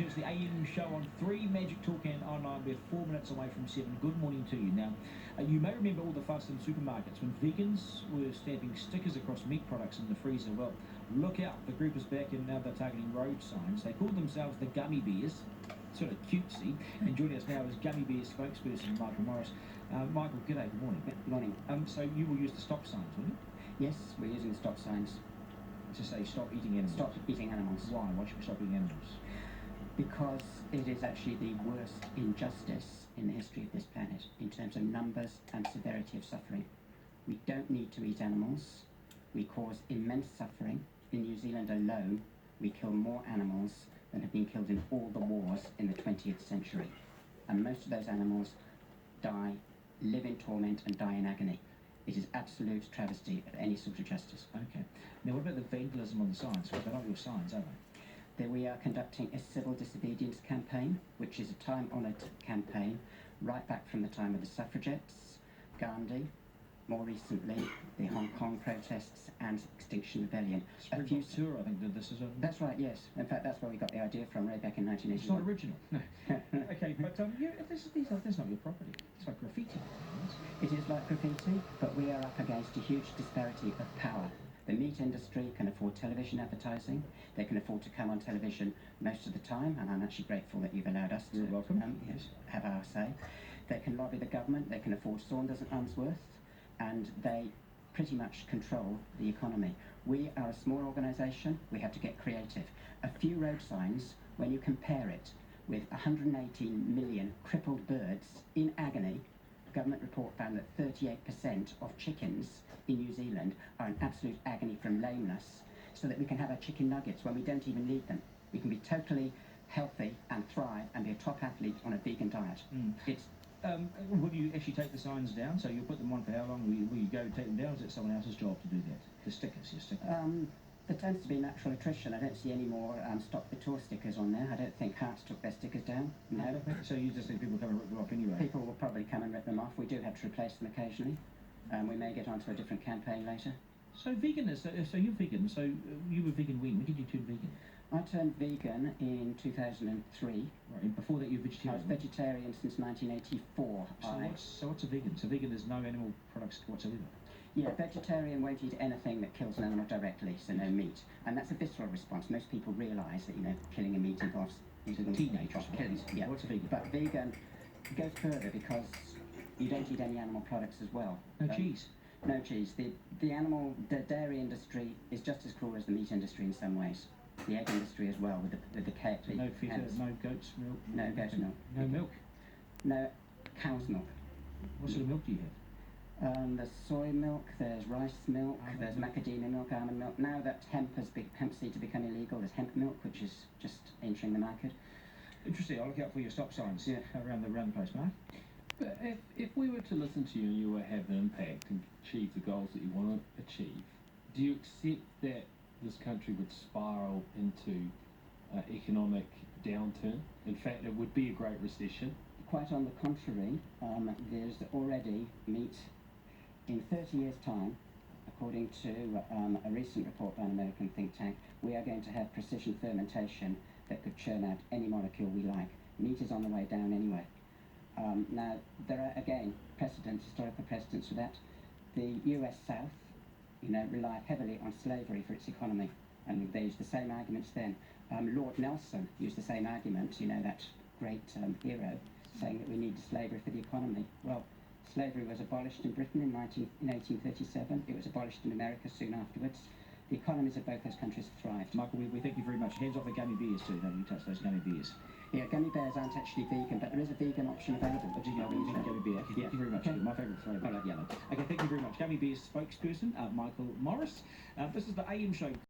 It's the AM Show on 3 Magic Talk and online. We're 4 minutes away from 7. Good morning to you. Now, you may remember all the fuss in supermarkets when vegans were stamping stickers across meat products in the freezer. Well, look out, the group is back and now they're targeting road signs. They call themselves the Gummy Bears, sort of cutesy. And joining us now is Gummy Bears spokesperson Michael Morris. Michael, g'day, good morning. Good morning. So you will use the stop signs, will you? Yes, we're using the stop signs. To say stop eating animals? Stop eating animals. Why? Why should we stop eating animals? Because it is actually the worst injustice in the history of this planet in terms of numbers and severity of suffering. We don't need to eat animals. We cause immense suffering. In New Zealand alone, we kill more animals than have been killed in all the wars in the 20th century. And most of those animals die, live in torment and die in agony. It is absolute travesty of any sort of justice. Okay. Now, what about the vandalism on the signs? Well, they're not your signs, are they? There we are conducting a civil disobedience campaign, which is a time-honoured campaign right back from the time of the suffragettes, Gandhi, more recently the Hong Kong protests and Extinction Rebellion. A few tour, I think, did this as well. That's right, yes. In fact, that's where we got the idea from, right back in 1981. It's not original. No. Okay, but that's not your property. It's like graffiti. It is like graffiti, but we are up against a huge disparity of power. The meat industry can afford television advertising. They can afford to come on television most of the time, and I'm actually grateful that you've allowed us to have our say. They can lobby the government. They can afford Saunders and Unsworth, and they pretty much control the economy. We are a small organisation. We have to get creative. A few road signs, when you compare it with 118 million crippled birds in agony, a government report found that 38% of chickens in New Zealand are in absolute agony from lameness, so that we can have our chicken nuggets when we don't even need them. We can be totally healthy and thrive and be a top athlete on a vegan diet. It's will you actually take the signs down? So you'll put them on for how long? Will you go take them down? Is it someone else's job to do that? The stickers, your stickers? There tends to be natural attrition. I don't see any more Stop the Tour stickers on there. I don't think Hearts took their stickers down. No. So you just think people come and rip them off anyway? People will probably come and rip them off. We do have to replace them occasionally. We may get onto a different campaign later. So vegan is, so you're vegan, so you were vegan when? When did you turn vegan? I turned vegan in 2003. Right, and before that you were vegetarian? I was vegetarian since 1984. So what's a vegan? So vegan is no animal products whatsoever? Yeah, vegetarian won't eat anything that kills an animal directly, so no meat. And that's a visceral response. Most people realise that, killing a meat involves teenagers. Yeah. What's a vegan? But vegan goes further because you don't eat any animal products as well. No cheese? No cheese. The dairy industry is just as cruel as the meat industry in some ways. The egg industry as well, with the cake. No feta, no goat's milk? No goat's milk. No milk? No cow's milk. What sort of milk do you have? There's soy milk, there's rice milk, there's macadamia milk, almond milk. Now that hemp seeds have become illegal, there's hemp milk, which is just entering the market. Interesting. I'll look out for your stop signs around the place, Mark. But if we were to listen to you and you were to have an impact and achieve the goals that you want to achieve, do you accept that this country would spiral into economic downturn? In fact, it would be a great recession. Quite on the contrary, there's already meat in 30 years' time, according to a recent report by an American think tank. We are going to have precision fermentation that could churn out any molecule we like. Meat is on the way down anyway. Now, there are, again, historical precedents for that. The US South, relied heavily on slavery for its economy, and they used the same arguments then. Lord Nelson used the same argument, that great hero, saying that we needed slavery for the economy. Well, slavery was abolished in Britain in 1837. It was abolished in America soon afterwards. The economies of both those countries have thrived. Michael, we thank you very much. Hands off the gummy bears too, don't you touch those gummy bears. Yeah, gummy bears aren't actually vegan, but there is a vegan option available. Oh, do you know gummy bear? Okay, thank you very much. Okay. My favourite flavour, yellow. Okay, thank you very much. Gummy bears spokesperson, Michael Morris. This is the AM Show.